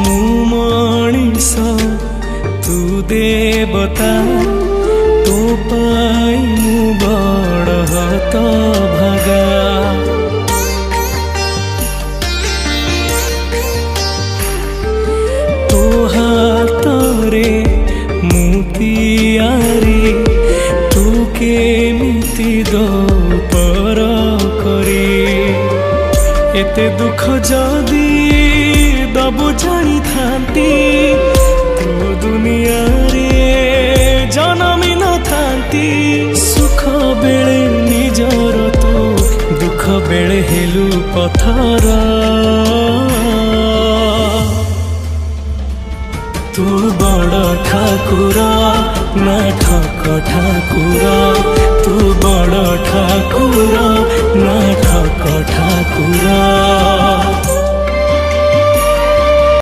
मु मणिष तू देवता तो पाई मु बड़ हत भागा तो हातरे मुतियारी तू केमिति दो पर करी एते दुख जदी दबु जानी थांती तो दुनिया रे जनमी न थांती सुख बेले निजर तो दुख बेले हेलु पथर तू बड़ ठाकुर ना ठक ठाकुर तू बड़ ठाकुर ना ठक ठाकुर।